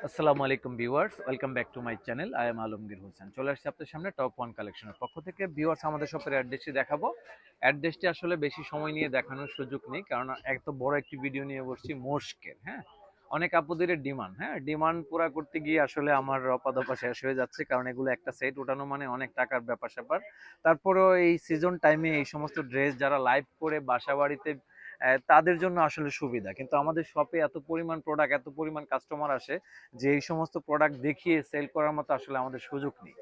আসসালামু আলাইকুম viewers, welcome back to my channel. I am Alamgir Hossain. চলে আসছি আপনাদের সামনে টপ ওয়ান কালেকশনের পক্ষ থেকে। ভিউয়ার্স, আমাদের শপের অ্যাড্রেসটি দেখাবো। অ্যাড্রেসটি আসলে বেশি সময় নিয়ে দেখানোর সুযোগ নেই, কারণ এত বড় একটি ভিডিও নিয়ে বসছি মোশকের। হ্যাঁ, অনেক আপুদের ডিমান্ড, ডিমান্ড পুরা করতে গিয়ে আসলে আমার রপাদপা শেষ হয়ে যাচ্ছে, কারণ এগুলো একটা সেট ওঠানো মানে অনেক টাকার ব্যাপার স্যাপার। তারপরেও এই সিজন টাইমে এই সমস্ত ড্রেস যারা লাইভ করে বাসা বাড়িতে তাদের জন্য আসলে সুবিধা, কিন্তু আমাদের শপে এত পরিমাণ প্রোডাক্ট, এত পরিমাণ কাস্টমার আসে যে এই সমস্ত প্রোডাক্ট দেখিয়ে সেল করার মতো আসলে আমাদের সুযোগ নেই।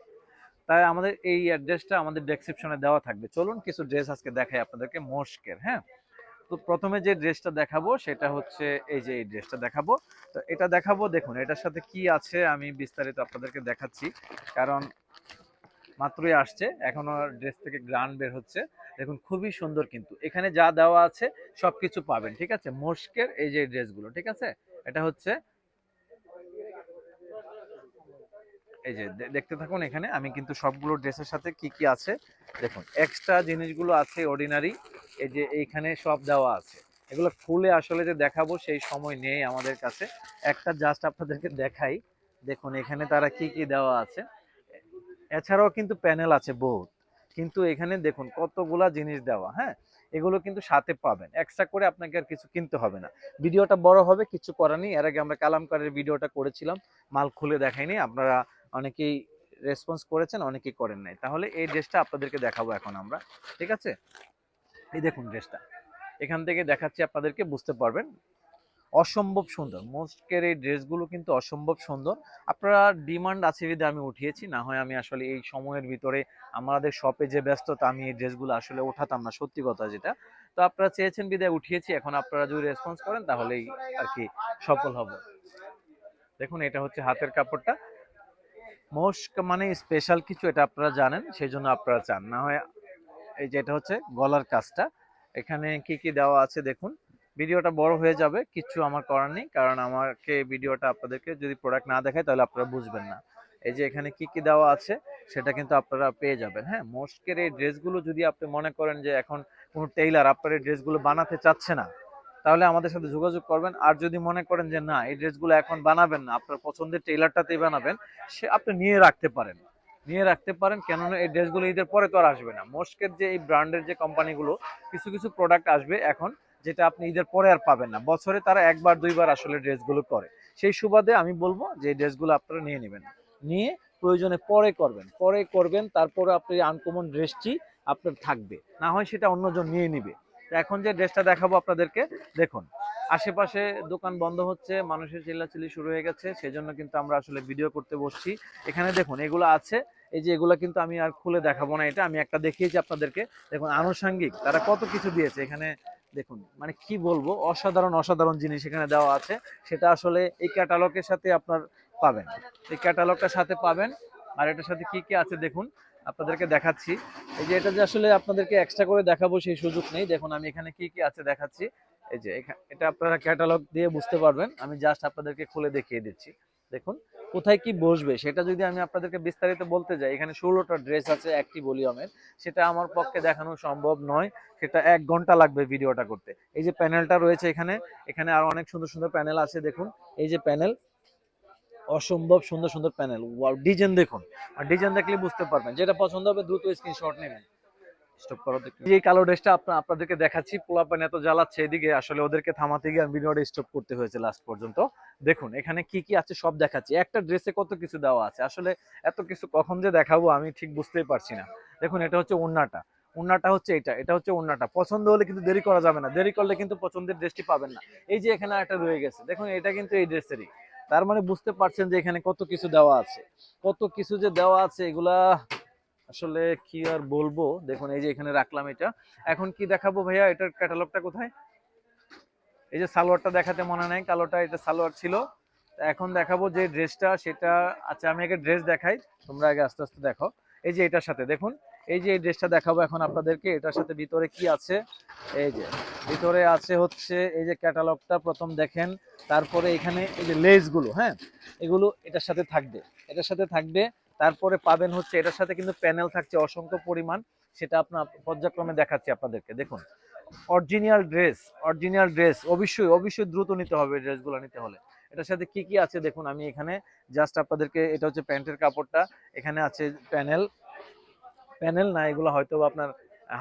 তাই আমাদের এই অ্যাড্রেসটা আমাদের ডেসক্রিপশনে দেওয়া থাকবে। চলুন কিছু ড্রেস আজকে দেখাই আপনাদেরকে মোশকের। হ্যাঁ, তো প্রথমে যে ড্রেসটা দেখাবো সেটা হচ্ছে এই যে এই ড্রেসটা দেখাবো। তো এটা দেখাবো, দেখুন এটার সাথে কি আছে আমি বিস্তারিত আপনাদেরকে দেখাচ্ছি, কারণ মাত্রই আসছে, এখনো ড্রেস থেকে গ্রান বের হচ্ছে। দেখুন খুবই সুন্দর, কিন্তু এখানে যা দেওয়া আছে সবকিছু পাবেন। ঠিক আছে, মোশকের এই যে ড্রেসগুলো, ঠিক আছে, এটা হচ্ছে এই যে দেখতে থাকুন। এখানে আমি কিন্তু সবগুলো ড্রেসের সাথে কি কি আছে দেখুন, এক্সট্রা জিনিসগুলো আছে অর্ডিনারি, এই যে এইখানে সব দেওয়া আছে। এগুলো খুলে আসলে যে দেখাবো সেই সময় নেই আমাদের কাছে, একটা জাস্ট আপনাদেরকে দেখাই। দেখুন এখানে তারা কি কি দেওয়া আছে, এছাড়াও কিন্তু প্যানেল আছে বহুত, কিন্তু এখানে দেখুন কতগুলা জিনিস দেওয়া। হ্যাঁ, এগুলো কিন্তু সাথে পাবেন, এক্সট্রা করে আপনাকে আর কিছু কিনতে হবে না। ভিডিওটা বড় হবে, কিছু করার নেই। এর আগে আমরা কালামকারের ভিডিওটা করেছিলাম, মাল খুলে দেখাইনি, আপনারা অনেকেই রেসপন্স করেছেন, অনেকেই করেন নাই। তাহলে এই ড্রেসটা আপনাদেরকে দেখাবো এখন আমরা। ঠিক আছে, এই দেখুন ড্রেসটা এখান থেকে দেখাচ্ছি, আপনাদেরকে বুঝতে পারবেন। অসম্ভব সুন্দর, মোস্টের এই ড্রেসগুলো কিন্তু অসম্ভব সুন্দর। আপনারা ডিমান্ড আছে বিধে আমি উঠিয়েছি, না হয় আমি আসলে এই সময়ের ভিতরে আমাদের শপে যে ব্যস্ততা, আমি এই ড্রেসগুলো আসলে ওঠাতাম না, সত্যি কথা যেটা। তো আপনারা চেয়েছেন বিদায় উঠিয়েছি, এখন আপনারা যদি রেসপন্স করেন তাহলেই আর কি সফল হব। দেখুন এটা হচ্ছে হাতের কাপড়টা, মোস্ক মানে স্পেশাল কিছু, এটা আপনারা জানেন, সেই জন্য আপনারা চান। না হয় এই যে এটা হচ্ছে গলার কাজটা, এখানে কি কি দেওয়া আছে দেখুন। ভিডিওটা বড় হয়ে যাবে, কিছু আমার করার নেই, কারণ আমাকে ভিডিওটা আপনাদেরকে যদি প্রোডাক্ট না দেখায় তাহলে আপনারা বুঝবেন না। এই যে এখানে কি কি দেওয়া আছে সেটা কিন্তু আপনারা পেয়ে যাবেন। হ্যাঁ, মোস্কের এই ড্রেসগুলো যদি আপনি মনে করেন যে এখন কোনো টেইলার আপনার এই ড্রেসগুলো বানাতে চাচ্ছে না, তাহলে আমাদের সাথে যোগাযোগ করবেন। আর যদি মনে করেন যে না, এই ড্রেসগুলো এখন বানাবেন না, আপনার পছন্দের টেইলারটাতেই বানাবেন, সে আপনি নিয়ে রাখতে পারেন, নিয়ে রাখতে পারেন। কেননা এই ড্রেসগুলো ঈদের পরে তো আর আসবে না। মোস্কের যে এই ব্র্যান্ডের যে কোম্পানিগুলো, কিছু কিছু প্রোডাক্ট আসবে এখন, যেটা আপনি ঈদের পরে আর পাবেন না। বছরে তারা একবার দুইবার আসলে ড্রেসগুলো করে, সেই সুবাদে আমি বলবো যে এই ড্রেসগুলো আপনারা নিয়ে নেবেন, নিয়ে প্রয়োজনে পরে করবেন, পরে করবেন, তারপরে আপনি আনকমন ড্রেসটি আপনার থাকবে, না হয় সেটা অন্যজন নিয়ে নিবে। তো এখন যে ড্রেসটা দেখাবো আপনাদেরকে, দেখুন আশেপাশে দোকান বন্ধ হচ্ছে, মানুষের চিল্লাচিল্লি শুরু হয়ে গেছে, সেজন্য কিন্তু আমরা আসলে ভিডিও করতে বসছি। এখানে দেখুন এগুলো আছে, এই যে এগুলা কিন্তু আমি আর খুলে দেখাবো না, এটা আমি একটা দেখিয়েছি আপনাদেরকে। দেখুন আনুষঙ্গিক তারা কত কিছু দিয়েছে এখানে, দেখুন মানে কি বলবো, অসাধারণ অসাধারণ জিনিস এখানে দেওয়া আছে। সেটা আসলে এই ক্যাটালগের সাথে আপনার পাবেন, এই ক্যাটালগটার সাথে পাবেন। আর এটার সাথে কি কি আছে দেখুন, আপনাদেরকে দেখাচ্ছি। এই যে এটা যে আসলে আপনাদেরকে এক্সট্রা করে দেখাবো সেই সুযোগ নেই। দেখুন আমি এখানে কি কি আছে দেখাচ্ছি। এই যে এটা আপনারা ক্যাটালগ দিয়ে বুঝতে পারবেন, আমি জাস্ট আপনাদেরকে খুলে দেখিয়ে দিচ্ছি। দেখুন কোথায় কি বসবে সেটা যদি আমি আপনাদেরকে বিস্তারিত বলতে যাই, এখানে 16টা ড্রেস আছে একটি ভলিউমের, সেটা আমার পক্ষে দেখানো সম্ভব নয়, সেটা 1 ঘন্টা লাগবে ভিডিওটা করতে। এই যে প্যানেলটা রয়েছে এখানে, এখানে আরো অনেক সুন্দর সুন্দর প্যানেল আছে। দেখুন এই যে প্যানেল, অসম্ভব সুন্দর সুন্দর প্যানেল, ওয়াও ডিজাইন দেখুন। আর ডিজাইন দেখলে বুঝতে পারবেন, যেটা পছন্দ হবে দ্রুত স্ক্রিনশট নেবেন। স্টপ করো দেখি, এই কালো ড্রেসটা আপনাদেরকে দেখাচ্ছি। পোলাপান এত জ্বালাচ্ছে এদিকে, আসলে ওদেরকে থামাতে গিয়ে ভিডিওটা স্টপ করতে হয়েছে লাস্ট পর্যন্ত। দেখুন এখানে কি কি আছে সব দেখাচ্ছি, একটা ড্রেসে কত কিছু দেওয়া আছে, আসলে এত কিছু কখন যে দেখাবো আমি ঠিক বুঝতেই পারছি না। দেখুন এটা হচ্ছে ওড়নাটা, ওড়নাটা হচ্ছে এটা হচ্ছে ওড়নাটা। পছন্দ হলে কিন্তু দেরি করা যাবে না, দেরি করলে কিন্তু পছন্দের ড্রেসটি পাবেন না। এই যে এখানে একটা রয়ে গেছে, দেখুন এটা কিন্তু এই ড্রেসেরই। তার মানে বুঝতে পারছেন যে এখানে কত কিছু দেওয়া আছে, কত কিছু যে দেওয়া আছে, এগুলা আসলে কি আর বলবো। দেখুন এই যে এখানে রাখলাম এটা। এখন কি দেখাবো ভাইয়া, এটার ক্যাটালগটা কোথায়? এই যে সালোয়ারটা দেখাতে মনে নাই, কালোটা এটা সালোয়ার ছিল। এখন দেখাবো যে ড্রেসটা সেটা। আচ্ছা আমি আগে ড্রেস দেখাই, তোমরা আগে আস্তে আস্তে দেখো। এই যে এটার সাথে দেখুন, এই যে এই ড্রেসটা দেখাবো এখন আপনাদেরকে, এটার সাথে ভিতরে কি আছে। এই যে ভিতরে আছে হচ্ছে এই যে ক্যাটালগটা প্রথম দেখেন, তারপরে এখানে এই যে লেস গুলো, হ্যাঁ এগুলো এটার সাথে থাকবে, এটার সাথে থাকবে। তারপরে পাবেন হচ্ছে এটার সাথে কিন্তু প্যানেল থাকছে অসংখ্য পরিমাণ, সেটা আপনার পর্যায়ক্রমে দেখাচ্ছি আপনাদেরকে। দেখুন অরিজিনাল ড্রেস, অরিজিনাল ড্রেস, অবশ্যই অবশ্যই দ্রুত নিতে হবে ড্রেসগুলো নিতে হলে। এটার সাথে কি কি আছে দেখুন, আমি এখানে জাস্ট আপনাদেরকে, এটা হচ্ছে প্যান্টের কাপড়টা, এখানে আছে প্যানেল, প্যানেল না এগুলো হয়তো আপনার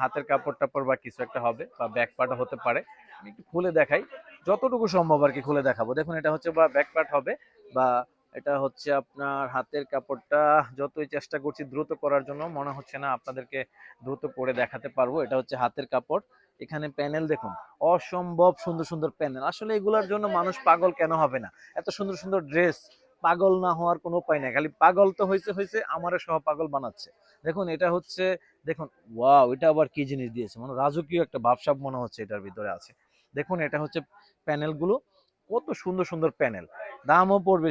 হাতের কাপড় টাপড় বা কিছু একটা হবে, বা ব্যাক পার্ট হতে পারে। আমি একটু খুলে দেখাই, যতটুকু সম্ভব আর কি খুলে দেখাবো। দেখুন এটা হচ্ছে বা ব্যাক পার্ট হবে, বা এটা হচ্ছে আপনার হাতের কাপড়টা। যতই চেষ্টা করছি দ্রুত করার জন্য, মনে হচ্ছে না আপনাদেরকে দ্রুত করে দেখাতে পারবো। এটা হচ্ছে হাতের কাপড়, এখানে প্যানেল দেখুন, অসম্ভব সুন্দর সুন্দর প্যানেল। আসলে এগুলোর জন্য মানুষ পাগল কেন হবে না? এত সুন্দর সুন্দর ড্রেস, পাগল না হওয়ার কোনো উপায় নাই, খালি পাগল তো হয়েছে হয়েছে, আমারও সহ পাগল বানাচ্ছে। দেখুন এটা হচ্ছে, দেখুন ওয়াও, এটা আবার কি জিনিস দিয়েছে, মানে রাজকীয় একটা ভাবসাব মনে হচ্ছে এটার ভিতরে আছে। দেখুন এটা হচ্ছে প্যানেলগুলো, কত সুন্দর সুন্দর প্যানেল, দামও পড়বে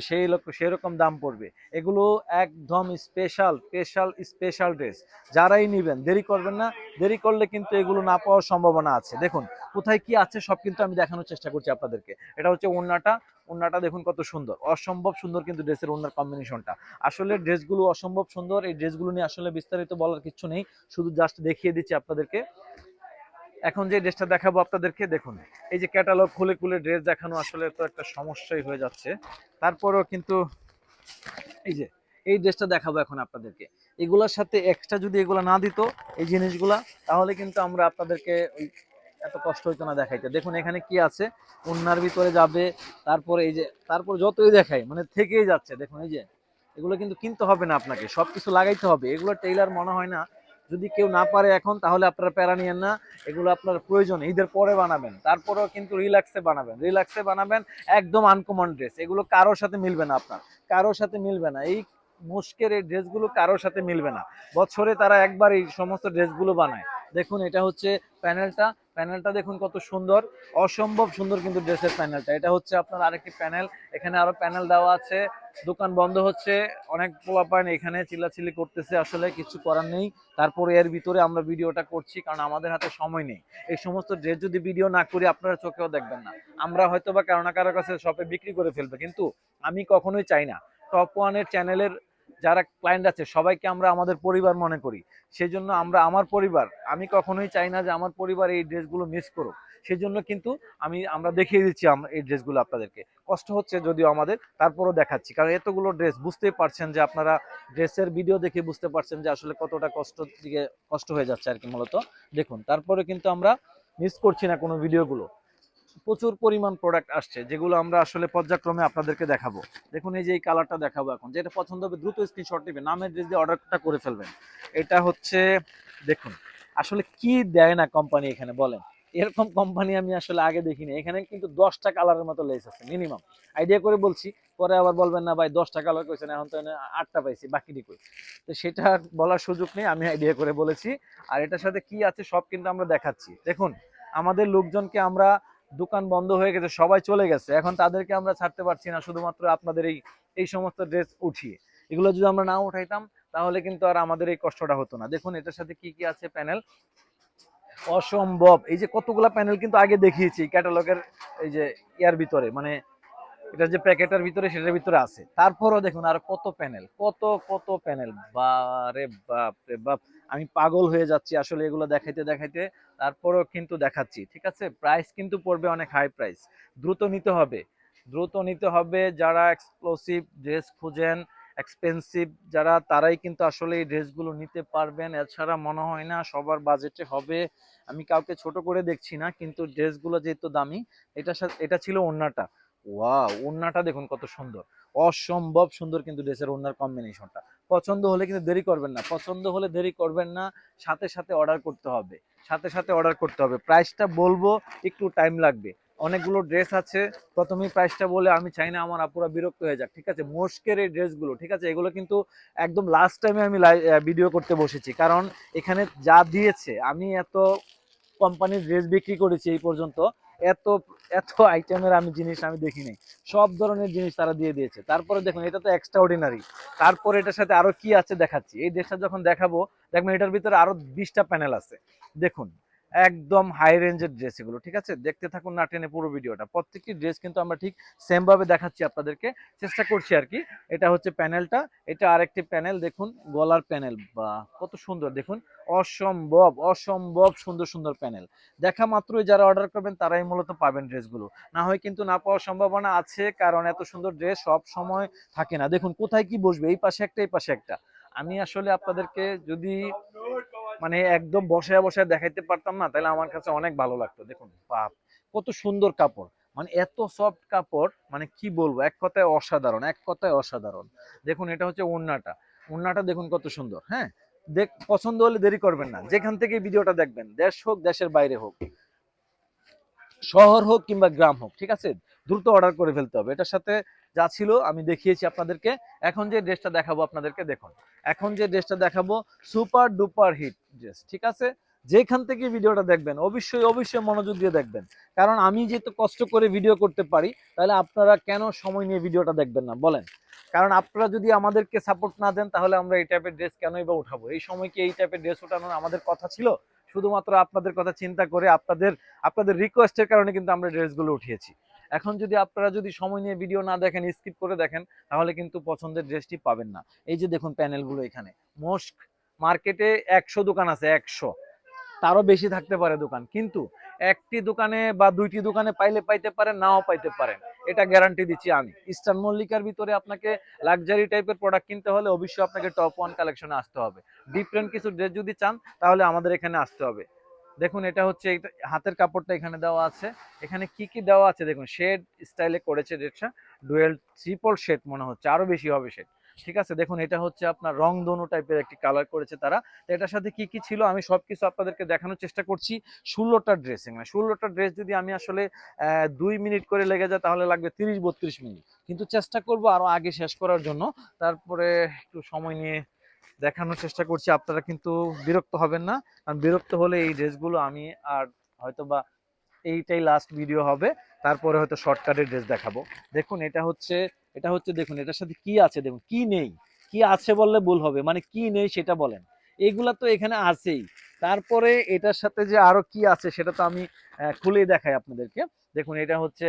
সেই রকম দাম পড়বে। এগুলো একদম স্পেশাল স্পেশাল স্পেশাল ড্রেস। যারাই নিবেন দেরি করবেন না, দেরি করলে কিন্তু এগুলো না পাওয়ার সম্ভাবনা আছে। দেখুন কোথায় কি আছে সব কিন্তু আমি দেখানোর চেষ্টা করছি আপনাদেরকে। এটা হচ্ছে ওড়নাটা, ওড়নাটা দেখুন কত সুন্দর, অসম্ভব সুন্দর কিন্তু ড্রেসের ওড়নার কম্বিনেশনটা। আসলে ড্রেসগুলো অসম্ভব সুন্দর, এই ড্রেসগুলো নিয়ে আসলে বিস্তারিত বলার কিছু নেই, শুধু জাস্ট দেখিয়ে দিচ্ছি আপনাদেরকে। এখন যে ড্রেসটা দেখাবো আপনাদেরকে, দেখুন এই যে ক্যাটালগ খুলে খুলে ড্রেস দেখানো আসলে তো একটা সমস্যাই হয়ে যাচ্ছে। তারপরেও কিন্তু এই যে এই ড্রেসটা দেখাবো এখন আপনাদেরকে, এগুলোর সাথে এক্সট্রা যদি এগুলো না দিত এই জিনিসগুলা, তাহলে কিন্তু আমরা আপনাদেরকে ওই এত কষ্ট হইতো না দেখাইতে। দেখুন এখানে কি আছে, ওড়নার ভিতরে যাবে, তারপরে এই যে, তারপর যতই দেখাই মানে থেকেই যাচ্ছে। দেখুন এই যে, এগুলো কিন্তু কিনতে হবে না আপনাকে, সবকিছু লাগাইতে হবে। এগুলো টেইলার মনে হয় না, যদি কেউ না পারে এখন তাহলে আপনারা প্যারা নিয়েন না, এগুলো আপনার প্রয়োজন ঈদের পরে বানাবেন, তারপরেও কিন্তু রিল্যাক্সে বানাবেন, রিল্যাক্সে বানাবেন। একদম আনকমন ড্রেস, এগুলো কারোর সাথে মিলবে না আপনার, কারোর সাথে মিলবে না। এই মুশকের এই ড্রেসগুলো কারোর সাথে মিলবে না, বছরে তারা একবার এই সমস্ত ড্রেসগুলো বানায়। দেখুন এটা হচ্ছে প্যানেলটা, প্যানেলটা দেখুন কত সুন্দর, অসম্ভব সুন্দর কিন্তু ড্রেসের প্যানেলটা। এটা হচ্ছে আপনার আরেকটি প্যানেল, এখানে আরো প্যানেল দেওয়া আছে। দোকান বন্ধ হচ্ছে, অনেক পোলাপান এখানে চিল্লাচিল্লি করতেছে, আসলে কিছু করার নেই। তারপরে এর ভিতরে আমরা ভিডিওটা করছি কারণ আমাদের হাতে সময় নেই। এই সমস্ত ড্রেস যদি ভিডিও না করি আপনারা চোখেও দেখবেন না, আমরা হয়তো বা কারো না কারো কাছে শপে বিক্রি করে ফেলবে, কিন্তু আমি কখনোই চাই না টপ ওয়ানের চ্যানেলের যারা ক্লায়েন্ট আছে সবাইকে আমরা আমাদের পরিবার মনে করি। সেই জন্য আমরা, আমার পরিবার, আমি কখনোই চাই না যে আমার পরিবার এই ড্রেসগুলো মিস করুক। সেই জন্য কিন্তু আমরা দেখিয়ে দিচ্ছি এই ড্রেসগুলো আপনাদেরকে। কষ্ট হচ্ছে যদিও আমাদের, তারপরও দেখাচ্ছি, কারণ এতগুলো ড্রেস বুঝতেই পারছেন যে আপনারা ড্রেসের ভিডিও দেখে বুঝতে পারছেন যে আসলে কতটা কষ্ট হয়ে যাচ্ছে আর কি মূলত। দেখুন তারপরে কিন্তু আমরা মিস করছি না কোনো ভিডিওগুলো, প্রচুর পরিমাণ প্রোডাক্ট আসছে যেগুলো আমরা আসলে পর্যায়ক্রমে আপনাদেরকে দেখাবো। দেখুন এই যে এই কালারটা দেখাবো এখন, যেটা পছন্দ হবে দ্রুত স্ক্রিনশট নেবেন, নামের ড্রেস দিয়ে অর্ডারটা করে ফেলবেন। এটা হচ্ছে, দেখুন আসলে কি দেয় না কোম্পানি এখানে বলেন, এরকম কোম্পানি আমি আসলে আগে দেখিনি। এখানে কিন্তু 10টা কালারের মতো লেস আছে মিনিমাম, আইডিয়া করে বলছি, পরে আবার বলবেন না ভাই 10টা কালার কইছেন, এখন তো 8টা পাইছি বাকিটি কই। তো সেটা বলার সুযোগ নেই, আমি আইডিয়া করে বলেছি। আর এটার সাথে কি আছে সব কিন্তু আমরা দেখাচ্ছি। দেখুন আমাদের লোকজনকে আমরা, দোকান বন্ধ হয়ে গেছে, সবাই চলে গেছে, এখন তাদেরকে আমরা ছাড়তে পারছি না শুধুমাত্র আপনাদের এই এই সমস্ত ড্রেস উঠিয়ে। এগুলো যদি আমরা না উঠাইতাম তাহলে কিন্তু আর আমাদের এই কষ্টটা হতো না। দেখুন এটার সাথে কি কি আছে প্যানেল, অসম্ভব। এই যে কতগুলা প্যানেল কিন্তু আগে দেখিয়েছি ক্যাটালগের এই যে ইয়ার ভিতরে, মানে এটা যে প্যাকেটের ভিতরে সেটার ভিতরে আছে। তারপরও দেখুন আর কত প্যানেল, কত কত প্যানেল, বারে বাপ রে বাপ, আমি পাগল হয়ে যাচ্ছি আসলে এগুলো দেখাইতে দেখাইতে। তারপরও কিন্তু দেখাচ্ছি, ঠিক আছে। প্রাইস কিন্তু পড়বে অনেক হাই প্রাইস, দ্রুত নিতে হবে, দ্রুত নিতে হবে। যারা এক্সক্লুসিভ ড্রেস খুঁজেন, এক্সপেন্সিভ যারা, তারাই কিন্তু আসলে এই ড্রেসগুলো নিতে পারবেন, এছাড়া মনে হয় না সবার বাজেটে হবে। আমি কাউকে ছোট করে দেখছি না, কিন্তু ড্রেসগুলো যেহেতু দামি। এটা ছিল ওড়নাটা, ওয়াও ওড়নাটা দেখুন কত সুন্দর, অসম্ভব সুন্দর কিন্তু ড্রেসের ওড়নার কম্বিনেশনটা। পছন্দ হলে কিন্তু দেরি করবেন না, পছন্দ হলে দেরি করবেন না, সাথে সাথে অর্ডার করতে হবে, সাথে সাথে অর্ডার করতে হবে। প্রাইসটা বলবো, একটু টাইম লাগবে, অনেকগুলো ড্রেস আছে, প্রথমেই প্রাইসটা বলে আমি চাই না আমার আপুরা বিরক্ত হয়ে যাক, ঠিক আছে। মোস্কের এই ড্রেসগুলো, ঠিক আছে, এগুলো কিন্তু একদম লাস্ট টাইমে আমি ভিডিও করতে বসেছি, কারণ এখানে যা দিয়েছে, আমি এত কোম্পানির ড্রেস বিক্রি করেছি এই পর্যন্ত, এত এত আইটেমের আমি জিনিস আমি দেখিনি, সব ধরনের জিনিস তারা দিয়ে দিয়েছে। তারপরে দেখুন এটা তো এক্সট্রা অর্ডিনারি, তারপরে এটার সাথে আরো কি আছে দেখাচ্ছি। এই ড্রেসটা যখন দেখাবো দেখবেন এটার ভিতরে আরো 20টা প্যানেল আছে। দেখুন একদম হাই রেঞ্জের ড্রেস এগুলো, ঠিক আছে? দেখতে থাকুন না টেনে পুরো ভিডিওটা। প্রত্যেকটি ড্রেস কিন্তু আমরা ঠিক সেম ভাবে দেখাচ্ছি আপনাদেরকে, চেষ্টা করছি আর কি। এটা হচ্ছে প্যানেলটা, এটা আরেকটি প্যানেল, দেখুন গলার প্যানেল, বা কত সুন্দর দেখুন, অসম্ভব অসম্ভব সুন্দর সুন্দর প্যানেল। দেখা মাত্রই যারা অর্ডার করবেন তারাই মূলত পাবেন ড্রেসগুলো, না হয় কিন্তু না পাওয়ার সম্ভাবনা আছে, কারণ এত সুন্দর ড্রেস সব সময় থাকে না। দেখুন কোথায় কি বসবে, এই পাশে একটা এই পাশে একটা। আমি আসলে আপনাদেরকে যদি মানে একদম বসায় বসায় দেখাইতে পারতাম না, তাহলে আমার কাছে অনেক ভালো লাগতো। দেখুন বাপ, কত সুন্দর কাপড়, মানে এত সফট কাপড়, মানে কি বলবো, এক কথায় অসাধারণ, এক কথায় অসাধারণ। দেখুন এটা হচ্ছে ওড়নাটা, ওড়নাটা দেখুন কত সুন্দর। হ্যাঁ, দেখ পছন্দ হলে দেরি করবেন না, যেখান থেকে ভিডিওটা দেখবেন, দেশ হোক দেশের বাইরে হোক, শহর হোক কিংবা গ্রাম হোক, ঠিক আছে, দ্রুত অর্ডার করে ফেলতে হবে। এটার সাথে যা ছিল আমি দেখিয়েছি আপনাদেরকে। এখন যে ড্রেসটা দেখাবো আপনাদেরকে, দেখুন এখন যে ড্রেসটা দেখাবো, সুপার ডুপার হিট ড্রেস, ঠিক আছে? যেখান থেকে ভিডিওটা দেখবেন অবশ্যই অবশ্যই মনোযোগ দিয়ে দেখবেন, কারণ আমি যেহেতু কষ্ট করে ভিডিও করতে পারি, তাহলে আপনারা কেন সময় নিয়ে ভিডিওটা দেখবেন না বলেন? কারণ আপনারা যদি আমাদেরকে সাপোর্ট না দেন, তাহলে আমরা এই টাইপের ড্রেস কেনই বা উঠাবো? এই সময় কি এই টাইপের ড্রেস উঠানোর আমাদের কথা ছিল? শুধুমাত্র আপনাদের কথা চিন্তা করে, আপনাদের আপনাদের রিকোয়েস্টের কারণে কিন্তু আমরা ড্রেসগুলো উঠিয়েছি। এখন যদি আপনারা যদি সময় নিয়ে ভিডিও না দেখেন, স্কিপ করে দেখেন, তাহলে কিন্তু পছন্দের ড্রেসটি পাবেন না। এই যে দেখুন প্যানেলগুলো, এখানে মোস্ট মার্কেটে 100 দোকান আছে, 100, তারও বেশি থাকতে পারে দোকান, কিন্তু একটি দোকানে বা দুইটি দোকানে পাইলে পাইতে পারেন, নাও পাইতে পারেন, এটা গ্যারান্টি দিচ্ছি আমি। ইস্টার্ন মল্লিকার ভিতরে আপনাকে লাক্সারি টাইপের প্রোডাক্ট কিনতে হলে অবশ্যই আপনাকে টপ ওয়ান কালেকশনে আসতে হবে। ডিফারেন্ট কিছু ড্রেস যদি চান, তাহলে আমাদের এখানে আসতে হবে। দেখুন এটা হচ্ছে হাতের কাপড়টা এখানে দেওয়া আছে। এখানে কি কি দেওয়া আছে দেখুন, শেড স্টাইলে করেছে ড্রেসটা, ডুয়েল ট্রিপল শেড মনে হচ্ছে, আরো বেশি হবে শেড, ঠিক আছে? দেখুন এটা হচ্ছে আপনার রং দনু টাইপের একটি কালার করেছে তারা। তো এটার সাথে কি কি ছিল আমি সবকিছু আপনাদেরকে দেখানোর চেষ্টা করছি। 16টা ড্রেসিং, মানে 16টা ড্রেস যদি আমি আসলে 2 মিনিট করে লেগে যায়, তাহলে লাগবে 30-32 মিনিট, কিন্তু চেষ্টা করব আরো আগে শেষ করার জন্য। তারপরে একটু সময় নিয়ে দেখানোর চেষ্টা করছি, আপনারা কিন্তু বিরক্ত হবেন না, কারণ বিরক্ত হলে এই ড্রেসগুলো আমি আর হয়তোবা এইটাই লাস্ট ভিডিও হবে, তারপরে হয়তো শর্টকাটের ড্রেস দেখাবো। দেখুন এটা হচ্ছে দেখুন এটার সাথে কি আছে, দেখুন কি নেই, কি আছে বললে ভুল হবে, মানে কি নেই সেটা বলেন। এগুলা তো এখানে আছেই, তারপরে এটার সাথে যে আরো কি আছে সেটা তো আমি খুলেই দেখাই আপনাদেরকে। দেখুন এটা হচ্ছে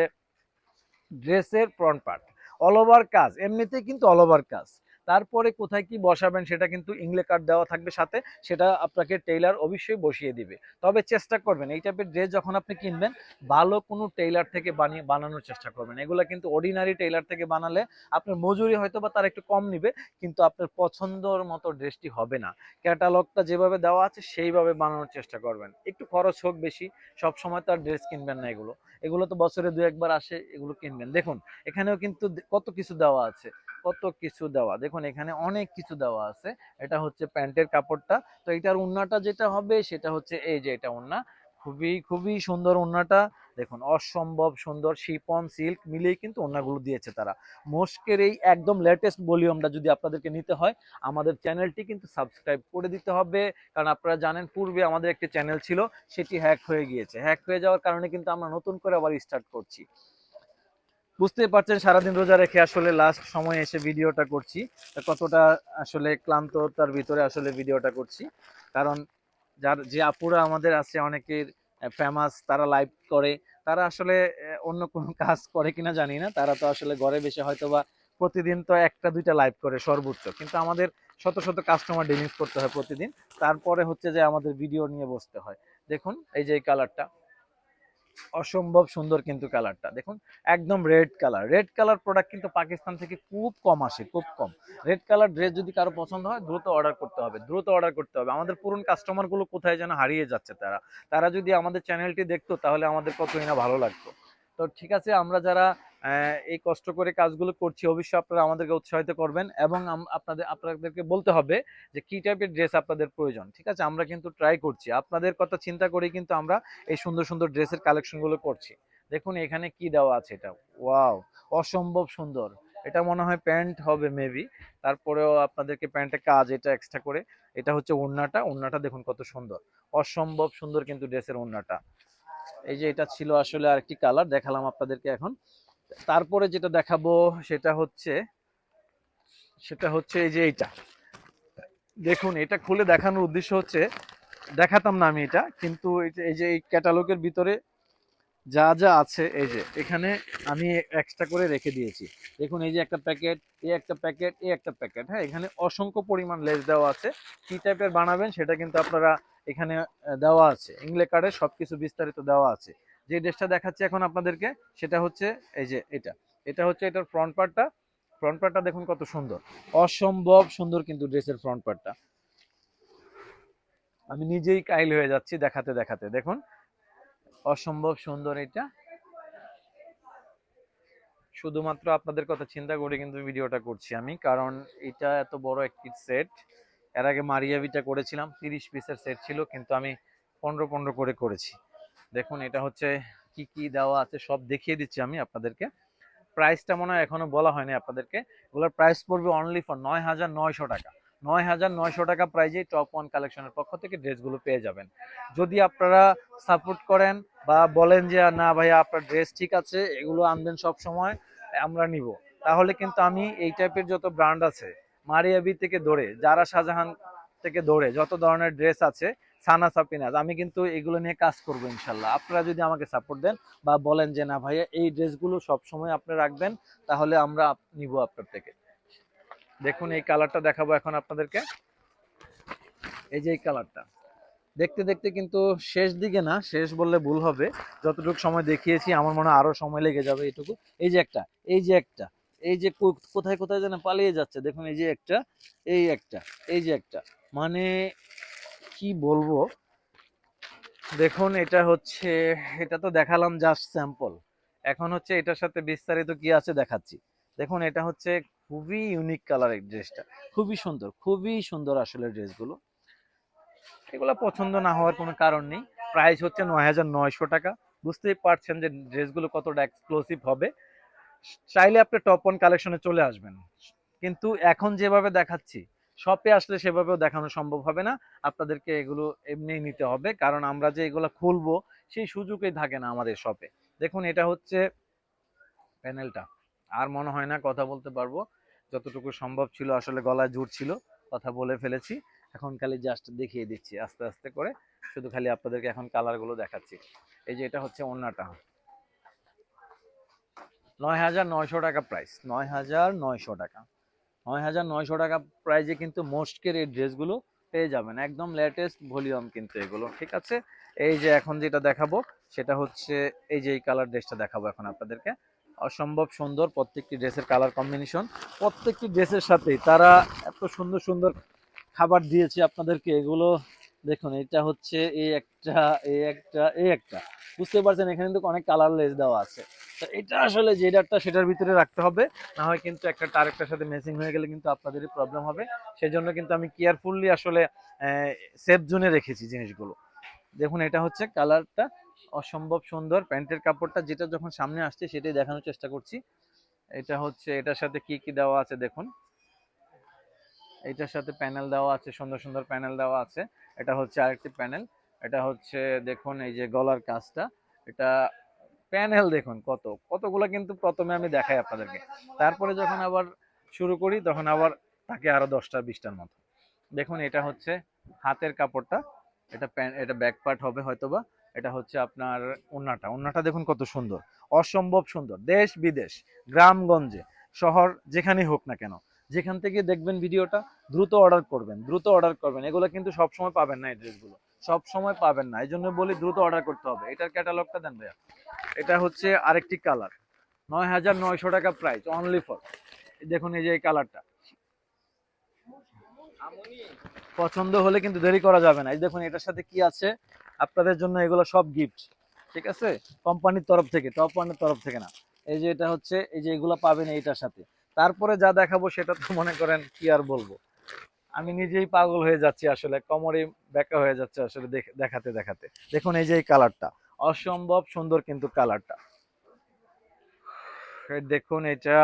ড্রেসের ফ্রন্ট পার্ট, অল ওভার কাজ, এমনিতেই কিন্তু অল ওভার কাজ। তারপরে কোথায় কি বসাবেন সেটা কিন্তু ইংলে কার্ড দেওয়া থাকবে সাথে, সেটা আপনাকে টেইলার অবশ্যই বসিয়ে দিবে। তবে চেষ্টা করবেন এই টাইপের ড্রেস যখন আপনি কিনবেন, ভালো কোনো টেইলার থেকে বানানোর চেষ্টা করবেন। এগুলো কিন্তু অর্ডিনারি টেইলার থেকে বানালে আপনার মজুরি হয়তো বা তার একটু কম নিবে, কিন্তু আপনার পছন্দর মতো ড্রেসটি হবে না। ক্যাটালগটা যেভাবে দেওয়া আছে সেইভাবে বানানোর চেষ্টা করবেন, একটু খরচ হোক বেশি, সব সময় তো আর ড্রেস কিনবেন না। এগুলো এগুলো তো বছরে 2-1 বার আসে, এগুলো কিনবেন। দেখুন এখানেও কিন্তু কত কিছু দেওয়া আছে, কত কিছু দেওয়া, দেখুন এখানে অনেক কিছু দেওয়া আছে। এটা হচ্ছে প্যান্টের কাপড়টা। তো এটার ওড়নাটা যেটা হবে সেটা হচ্ছে এই যে এটা ওড়না, খুবই খুবই সুন্দর ওড়নাটা। দেখুন অসম্ভব সুন্দর, শিপন সিল্ক মিলিয়ে কিন্তু ওড়নাগুলো দিয়েছে তারা। মোস্কের এই একদম লেটেস্ট ভলিউমটা যদি আপনাদেরকে নিতে হয়, আমাদের চ্যানেলটি কিন্তু সাবস্ক্রাইব করে দিতে হবে। কারণ আপনারা জানেন পূর্বে আমাদের একটি চ্যানেল ছিল, সেটি হ্যাক হয়ে গিয়েছে। হ্যাক হয়ে যাওয়ার কারণে কিন্তু আমরা নতুন করে আবার স্টার্ট করছি। বুঝতেই পারছেন সারাদিন রোজা রেখে আসলে লাস্ট সময় এসে ভিডিওটা করছি, কতটা আসলে ক্লান্ততার ভিতরে আসলে ভিডিওটা করছি। কারণ যার যে আপুরা আমাদের আছে অনেকের ফেমাস, তারা লাইভ করে, তারা আসলে অন্য কোনো কাজ করে কিনা জানি না, তারা তো আসলে ঘরে বসে হয়তো বা প্রতিদিন তো একটা দুইটা লাইভ করে সর্বোচ্চ, কিন্তু আমাদের শত শত কাস্টমার ডিলিট করতে হয় প্রতিদিন, তারপরে হচ্ছে যে আমাদের ভিডিও নিয়ে বসতে হয়। দেখুন এই যে এই কালারটা অসম্ভব সুন্দর, কিন্তু কালারটা দেখুন একদম red colour. Red colour product কিন্তু পাকিস্তান থেকে খুব কম আসে, খুব কম। রেড কালার ড্রেস যদি কারো পছন্দ হয়, দ্রুত অর্ডার করতে হবে, দ্রুত অর্ডার করতে হবে। আমাদের পুরনো কাস্টমার গুলো কোথায় যেন হারিয়ে যাচ্ছে, তারা তারা যদি আমাদের চ্যানেলটি দেখতো, তাহলে আমাদের কতই না ভালো লাগতো। তো ঠিক আছে, আমরা যারা এই কষ্ট করে কাজগুলো করছি, অবশ্যই আপনারা আমাদেরকে উৎসাহিত করবেন, এবং আপনাদেরকে বলতে হবে যে কি টাইপের ড্রেস আপনাদের প্রয়োজন। ঠিক আছে, আমরা কিন্তু ট্রাই করছি, আপনাদের কথা চিন্তা করেই কিন্তু আমরা এই সুন্দর সুন্দর ড্রেসের কালেকশন গুলো করছি। দেখুন এখানে কি দেওয়া আছে, এটা ওয়াও, অসম্ভব সুন্দর। এটা মনে হয় প্যান্ট হবে মেবি, তারপরেও আপনাদেরকে প্যান্টে কাজ এটা এক্সট্রা করে। এটা হচ্ছে ওড়নাটা, ওড়নাটা দেখুন কত সুন্দর, অসম্ভব সুন্দর কিন্তু ড্রেসের ওড়নাটা। এই যে এটা ছিল আসলে আরেকটি কালার দেখালাম আপনাদেরকে এখন। তারপরে যেটা দেখাবো সেটা হচ্ছে এই যে এইটা। দেখুন এটা খুলে দেখানোর উদ্দেশ্য হচ্ছে দেখাতাম না আমি এটা, কিন্তু এই যে এই ক্যাটালগের ভিতরে যা যা আছে এই যে এখানে আমি এক্সট্রা করে রেখে দিয়েছি। দেখুন এই যে একটা প্যাকেট, এই একটা প্যাকেট, এই একটা প্যাকেট, হ্যাঁ এখানে অসংখ্য পরিমাণ লেস দেওয়া আছে। কি টাইপের বানাবেন সেটা কিন্তু আপনারা এখানে দেওয়া আছে, ইংলে কার্ডে সবকিছু বিস্তারিত দেওয়া আছে। যে ড্রেসটা দেখাচ্ছি এখন আপনাদেরকে সেটা হচ্ছে এই যে এটা হচ্ছে এটার ফ্রন্ট পার্টটা। ফ্রন্ট পার্টটা দেখুন কত সুন্দর, অসম্ভব সুন্দর কিন্তু ড্রেসের ফ্রন্ট পার্টটা। আমি নিজেই কাইল হয়ে যাচ্ছি দেখাতে দেখাতে, দেখুন অসম্ভব সুন্দর এটা। শুধুমাত্র আপনাদের কথা চিন্তা করে কিন্তু ভিডিওটা করছি আমি, কারণ এটা এত বড় একটি সেট। এর আগে মারিয়াবিটা করেছিলাম, 30 পিসের সেট ছিল, কিন্তু আমি 15 করে করেছি। দেখুন এটা হচ্ছে কি কি দেওয়া আছে সব দেখিয়ে দিচ্ছি আমি আপনাদেরকে। প্রাইসটা মনে হয় এখনো বলা হয়নি আপনাদেরকে। এগুলোর প্রাইস পড়বে অনলি ফর 9,900 টাকা। 9,900 টাকা প্রাইজে টপ ওয়ান কালেকশনের পক্ষ থেকে ড্রেসগুলো পেয়ে যাবেন। যদি আপনারা সাপোর্ট করেন বা বলেন যে না ভাইয়া আপনার ড্রেস ঠিক আছে, এগুলো আনবেন সব সময়, আমরা নিব, তাহলে কিন্তু আমি এই টাইপের যত ব্র্যান্ড আছে, মারিয়াবি থেকে ধরে যারা শাহজাহান থেকে ধরে যত ধরনের ড্রেস আছে, সানা সাপিনাজ, আমি কিন্তু এগুলো নিয়ে কাজ করবো ইনশাল্লাহ। আপনারা যদি আমাকে সাপোর্ট দেন বা বলেন যে না ভাইয়া এই ড্রেসগুলো সবসময় আপনি রাখবেন, তাহলে আমরা নিব আপনার থেকে। দেখুন এই কালারটা দেখাবো এখন আপনাদেরকে। এই যে এই কালারটা দেখতে দেখতে কিন্তু শেষ দিকে না, শেষ বললে ভুল হবে, যতটুকু সময় দেখিয়েছি আমার মনে হয় আরো সময় লেগে যাবে এটুকু। এই যে একটা, এই যে একটা, এই যে কোথায় কোথায় যেন পালিয়ে যাচ্ছে, দেখুন এই যে একটা, এই একটা, এই যে একটা, মানে কি বলবো। দেখুন এটা হচ্ছে, এটা তো দেখালাম জাস্ট স্যাম্পল, এখন হচ্ছে এটার সাথে বিস্তারিত কি আছে দেখাচ্ছি। দেখুন এটা হচ্ছে খুবই ইউনিক কালার, এই ড্রেসটা খুবই সুন্দর, খুবই সুন্দর আসলে ড্রেসগুলো। এগুলো পছন্দ না হওয়ার কোনো কারণ নেই। প্রাইস হচ্ছে 9,900 টাকা। বুঝতেই পারছেন যে ড্রেসগুলো কতটা এক্সক্লুসিভ হবে। চাইলে আপনি টপ ওয়ান কালেকশনে চলে আসবেন, কিন্তু এখন যেভাবে দেখাচ্ছি শপে আসলে সেভাবেও দেখানো সম্ভব হবে না। আপনাদেরকে এগুলো এমনিই নিতে হবে, কারণ আমরা যে এগুলো খুলবো সেই সুযোগই থাকে না আমাদের শপে। দেখুন এটা হচ্ছে প্যানেলটা, আর মনে হয় না কথা বলতে পারবো, যতটুকু সম্ভব ছিল আসলে গলায় জোর ছিল, কথা বলে ফেলেছি। এখন খালি জাস্ট দেখিয়ে দিচ্ছি আস্তে আস্তে করে, শুধু খালি আপনাদেরকে এখন কালারগুলো দেখাচ্ছি। এই যে এটা হচ্ছে ওড়নাটা, 9,900 টাকা প্রাইস, 9,900 টাকা। 9,900 টাকা প্রাইজে কিন্তু মোস্টকের এই ড্রেসগুলো পেয়ে যাবেন, একদম লেটেস্ট ভলিউম কিন্তু এগুলো, ঠিক আছে। এই যে এখন যেটা দেখাবো সেটা হচ্ছে এই যে এই কালার ড্রেসটা দেখাবো এখন আপনাদেরকে। অসম্ভব সুন্দর প্রত্যেকটি ড্রেসের কালার কম্বিনেশন, প্রত্যেকটি ড্রেসের সাথেই তারা এত সুন্দর সুন্দর খাবার দিয়েছে আপনাদেরকে। এগুলো দেখুন, এটা হচ্ছে এই একটা, এই একটা, এই একটা, বুঝতে পারছেন এখানে কিন্তু অনেক কালার লেস দেওয়া আছে। তো এটা আসলে যেটারটা সেটার ভিতরে রাখতে হবে, না হয় কিন্তু একটা আরেকটার সাথে ম্যাচিং হয়ে গেলে কিন্তু আপনাদেরই প্রবলেম হবে। সেজন্য কিন্তু আমি কেয়ারফুললি আসলে সেফ জোনে রেখেছি জিনিসগুলো। দেখুন এটা হচ্ছে কালারটা, অসম্ভব সুন্দর। প্যান্টের কাপড়টা যেটা যখন সামনে আসছে সেটাই দেখানোর চেষ্টা করছি। এটা হচ্ছে এটার সাথে কি কি দেওয়া আছে দেখুন, এটার সাথে প্যানেল দেওয়া আছে, সুন্দর সুন্দর প্যানেল দেওয়া আছে। এটা হচ্ছে আরেকটি প্যানেল। এটা হচ্ছে দেখুন এই যে গলার কাজটা, এটা প্যানেল দেখুন কতগুলো, কিন্তু প্রথমে আমি দেখাই আপনাদেরকে, তারপরে যখন আবার শুরু করি তখন আবার থাকে আরো 10টা 20টার মতো। দেখুন এটা হচ্ছে হাতের কাপড়টা, এটা এটা ব্যাক পার্ট হবে হয়তোবা। এটা হচ্ছে আপনার ওড়নাটা, ওড়নাটা দেখুন কত সুন্দর, অসম্ভব সুন্দর। দেশ বিদেশ, গ্রামগঞ্জে, শহর, যেখানেই হোক না কেন, যেখান থেকে দেখবেন ভিডিওটা, দ্রুত অর্ডার করবেন, দ্রুত অর্ডার করবেন। এগুলো কিন্তু সবসময় পাবেন না, এই ড্রেসগুলো সব সময় পাবেন না, এই জন্য বলি দ্রুত অর্ডার করতে হবে। এটার ক্যাটালগটা দেন ভাইয়া। এটা হচ্ছে আরেকটি কালার, 9,900 টাকা প্রাইস অনলি ফর। দেখুন এই যে এই কালারটা, পছন্দ হলে কিন্তু দেরি করা যাবে না। এই দেখুন এটার সাথে কি আছে আপনাদের জন্য, এগুলো সব গিফট, ঠিক আছে, কোম্পানির তরফ থেকে, টপ ওয়ানের তরফ থেকে না। এই যে এটা হচ্ছে, এই যে এগুলো পাবেন এইটার সাথে। তারপরে যা দেখাবো সেটা তো মনে করেন কি আর বলবো, আমি নিজেই পাগল হয়ে যাচ্ছি আসলে, কোমরে ব্যাকা হয়ে যাচ্ছে আসলে দেখাতে দেখাতে। দেখুন এই যে এই কালারটা, অসম্ভব সুন্দর কিন্তু কালারটা। দেখুন এটা,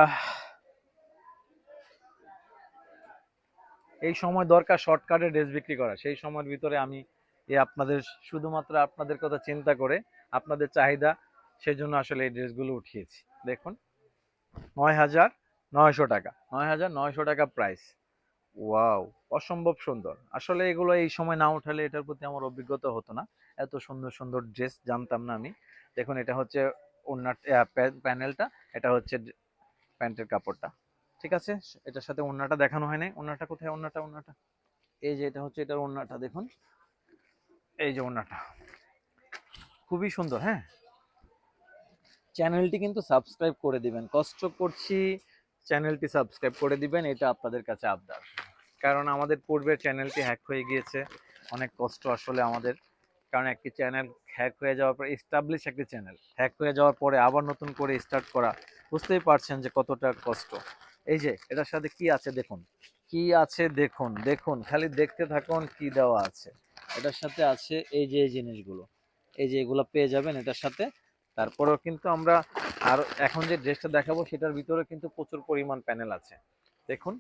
এই সময় দরকার শর্টকাটে ড্রেস বিক্রি করা, সেই সময়ের ভিতরে আমি আপনাদের, শুধুমাত্র আপনাদের কথা চিন্তা করে, আপনাদের চাহিদা, সেই জন্য আসলে এই ড্রেসগুলো উঠিয়েছি। দেখুন 9,900 টাকা, 9,900 টাকা প্রাইস। ওয়াও, অসম্ভব সুন্দর। আসলে এগুলো এই সময় না উঠালে এটার প্রতি আমার অভিজ্ঞতা হতো না। এত সুন্দর সুন্দর ড্রেস জানতাম না আমি। দেখুন এটা হচ্ছে ওড়নার প্যানেলটা, এটা হচ্ছে প্যান্টের কাপড়টা। ঠিক আছে, এটার সাথে ওড়নাটা দেখানো হয় নাই। ওড়নাটা কোথায়? ওড়নাটা এই যে এটা হচ্ছে এটার ওড়নাটা দেখুন, এই যে ওড়নাটা খুবই সুন্দর। হ্যাঁ, চ্যানেলটি কিন্তু সাবস্ক্রাইব করে দিবেন, কষ্ট করছি, চ্যানেলটি সাবস্ক্রাইব করে দিবেন, এটা আপনাদের কাছে আবদার। কারণ আমাদের পূর্বের চ্যানেলটি হ্যাক হয়ে গিয়েছে, অনেক কষ্ট আসলে আমাদের। কারণ একটি চ্যানেল হ্যাক হয়ে যাওয়ার পরে, এস্টাবলিশ একটি চ্যানেল হ্যাক হয়ে যাওয়ার পরে আবার নতুন করে স্টার্ট করা, বুঝতেই পারছেন যে কতটা কষ্ট। এই যে এটার সাথে কি আছে দেখুন, কি আছে দেখুন, দেখুন খালি দেখতে থাকুন কি দেওয়া আছে। এটার সাথে আছে এই যে এই জিনিসগুলো, এই যে এগুলো পেয়ে যাবেন এটার সাথে। তারপরেও কিন্তু আমরা আর এখন যে ড্রেসটা দেখাবো সেটার ভিতরে কিন্তু প্রচুর পরিমাণ প্যানেল আছে দেখুন।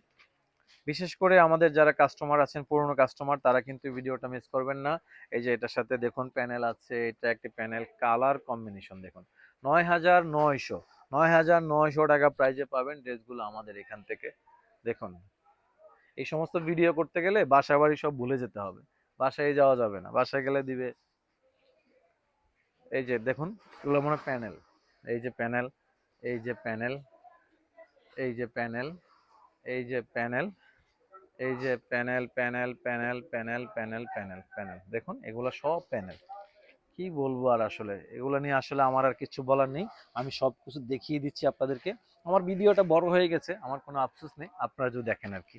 বিশেষ করে আমাদের যারা কাস্টমার আছেন, পুরনো কাস্টমার, তারা কিন্তু ভিডিওটা মিস করবেন না। এই যে এটার সাথে দেখুন প্যানেল আছে, এটা একটি প্যানেল, কালার কম্বিনেশন দেখুন। ৯,৯০০, ৯,৯০০ টাকা প্রাইজে পাবেন ড্রেসগুলো আমাদের এখান থেকে। দেখুন, এই সমস্ত ভিডিও করতে গেলে বাসা বাড়ি সব ভুলে যেতে হবে, বাসায় যাওয়া যাবে না, বাসায় গেলে দিবে। এই যে দেখুন, এগুলো মনে প্যানেল, এই যে প্যানেল, এই যে প্যানেল, এই যে প্যানেল, এই যে প্যানেল, এই যে panel panel panel panel panel panel panel দেখুন, এগুলো সব প্যানেল। কি বলবো আর, আসলে এগুলো নিয়ে আসলে আমার আর কিছু বলার নেই। আমি সব কিছু দেখিয়ে দিচ্ছি আপনাদেরকে। আমার ভিডিওটা বড় হয়ে গেছে, আমার কোনো আফসোস নেই, আপনারা যদি দেখেন আর কি।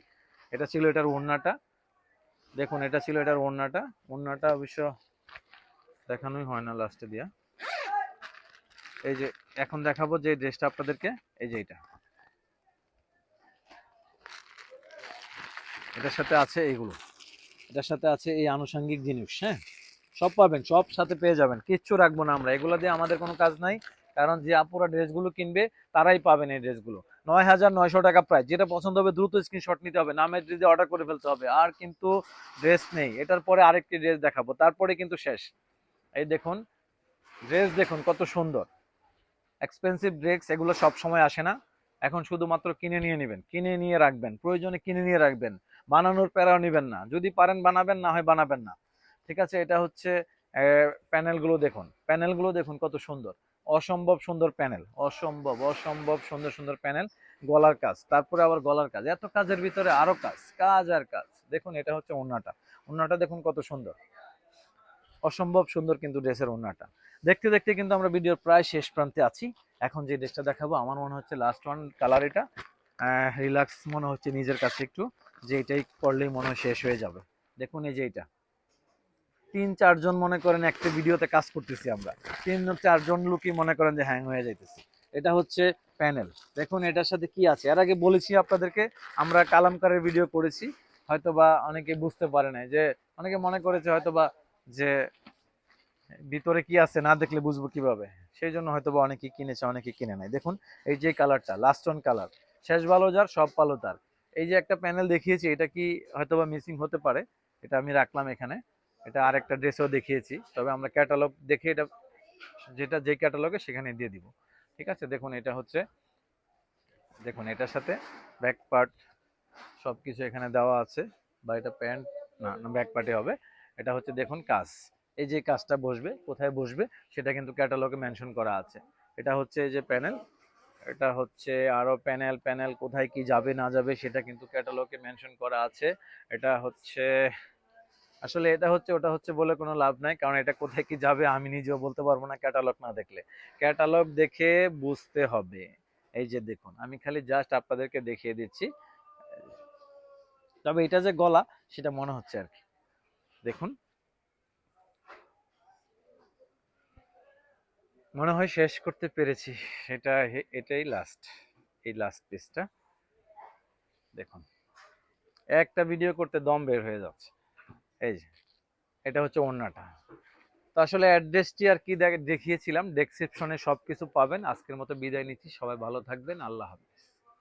এটা ছিল এটার ওড়নাটা দেখুন, এটা ছিল এটার ওড়নাটা। ওড়নাটা অবশ্য দেখানোই হয় না লাস্টে দিয়া। এই যে এখন দেখাবো যে ড্রেসটা আপনাদেরকে, এই যে এটা, এটার সাথে আছে এইগুলো, এটার সাথে আছে এই আনুষঙ্গিক জিনিস। হ্যাঁ, সব পাবেন, সব সাথে পেয়ে যাবেন, কিচ্ছু রাখবো না আমরা, এগুলো দিয়ে আমাদের কোনো কাজ নাই। কারণ যে আপুরা ড্রেসগুলো কিনবে তারাই পাবেন এই ড্রেসগুলো। ৯,৯০০ টাকা প্রাইস, যেটা পছন্দ হবে দ্রুত স্ক্রিনশট নিতে হবে, নামের দিয়ে অর্ডার করে ফেলতে হবে। আর কিন্তু ড্রেস নেই, এটার পরে আরেকটি ড্রেস দেখাবো, তারপরে কিন্তু শেষ। এই দেখুন ড্রেস, দেখুন কত সুন্দর। এক্সপেন্সিভ ড্রেস এগুলো সব সময় আসে না, এখন শুধুমাত্র কিনে নিয়ে নেবেন, কিনে নিয়ে রাখবেন, প্রয়োজনে কিনে নিয়ে রাখবেন, বানানোর প্যারাও নেবেন না, যদি পারেন বানাবেন, না হয় বানাবেন না। ঠিক আছে, এটা হচ্ছে প্যানেলগুলো দেখুন, প্যানেলগুলো দেখুন কত সুন্দর, অসম্ভব সুন্দর প্যানেল, অসম্ভব অসম্ভব সুন্দর সুন্দর প্যানেল। গলার কাজ, তারপরে আবার গলার কাজ, এত কাজের ভিতরে আরো কাজ, কাজ আর কাজ। দেখুন এটা হচ্ছে ওড়নাটা, ওড়নাটা দেখুন কত সুন্দর, অসম্ভব সুন্দর কিন্তু ড্রেসের ওড়নাটা। দেখতে দেখতে কিন্তু আমরা ভিডিওর প্রায় শেষ প্রান্তে আছি। এখন যে ড্রেসটা দেখাবো আমার মনে হচ্ছে লাস্ট ওয়ান কালার, এটা রিল্যাক্স মনে হচ্ছে নিজের কাছে একটু, যে এটাই করলেই মনে হয় শেষ হয়ে যাবে। দেখুন এই যে এটা, ৩-৪ জন মনে করেন একটা ভিডিওতে কাজ করতেছি আমরা, ৩-৪ জন লোকই মনে করেন যে হ্যাং হয়ে যাইতেছে। এটা হচ্ছে প্যানেল। দেখুন এটার সাথে কি আছে, এর আগে বলেছি আপনাদেরকে, আমরা কালামকারের ভিডিও করেছি, হয়তোবা অনেকে বুঝতে পারে না, যে অনেকে মনে করেছে হয়তোবা যে ভিতরে কি আছে না দেখলে বুঝবো কিভাবে, সেই জন্য হয়তোবা অনেকে কিনেছে অনেকে কিনে নাই। দেখুন এই যে কালারটা, লাস্ট অন কালার, শেষ ভালো যার সব ভালো তার। এই যে একটা প্যানেল দেখিয়েছি, এটা কি হয়তোবা মিসিং হতে পারে, এটা আমি রাখলাম এখানে। এটা আরেকটা ড্রেসও দেখিয়েছি, তবে আমরা ক্যাটালগ দেখে এটা, যেটা যে ক্যাটালগে সেখানে দিয়ে দিব। ঠিক আছে, দেখুন এটা হচ্ছে, দেখুন এটার সাথে ব্যাক পার্ট সবকিছু এখানে দেওয়া আছে, বা এটা প্যান্ট না, ব্যাক পার্টে হবে। এটা হচ্ছে দেখুন কাজ, এই যে কাজটা বসবে, কোথায় বসবে সেটা কিন্তু ক্যাটালগে মেনশন করা আছে। এটা হচ্ছে এই যে প্যানেল, এটা হচ্ছে আরো প্যানেল, প্যানেল কোথায় কি যাবে না যাবে সেটা কিন্তু ক্যাটালগে মেনশন করা আছে। এটা হচ্ছে, আসলে এটা হচ্ছে ওটা হচ্ছে বলে কোনো লাভ নাই, কারণ এটা কোথায় কি যাবে আমি নিজেও বলতে পারবো না ক্যাটালগ না দেখলে। ক্যাটালগ দেখে বুঝতে হবে। এই যে দেখুন, আমি খালি জাস্ট আপনাদেরকে দেখিয়ে দিচ্ছি, তবে এটা যে গলা সেটা মনে হচ্ছে আর কি। দেখুন, মনে হয় শেষ করতে পেরেছি। এটা, এটাই লাস্ট, এই লাস্ট পিসটা দেখুন, একটা ভিডিও করতে দম বের হয়ে যাচ্ছে। এই যে এটা হচ্ছে ওড়নাটা। তো আসলে অ্যাড্রেসটি আর কি দেখিয়েছিলাম, ডেসক্রিপশনে সবকিছু পাবেন। আজকের মতো বিদায় নিচ্ছি, সবাই ভালো থাকবেন, আল্লাহ হাফেজ।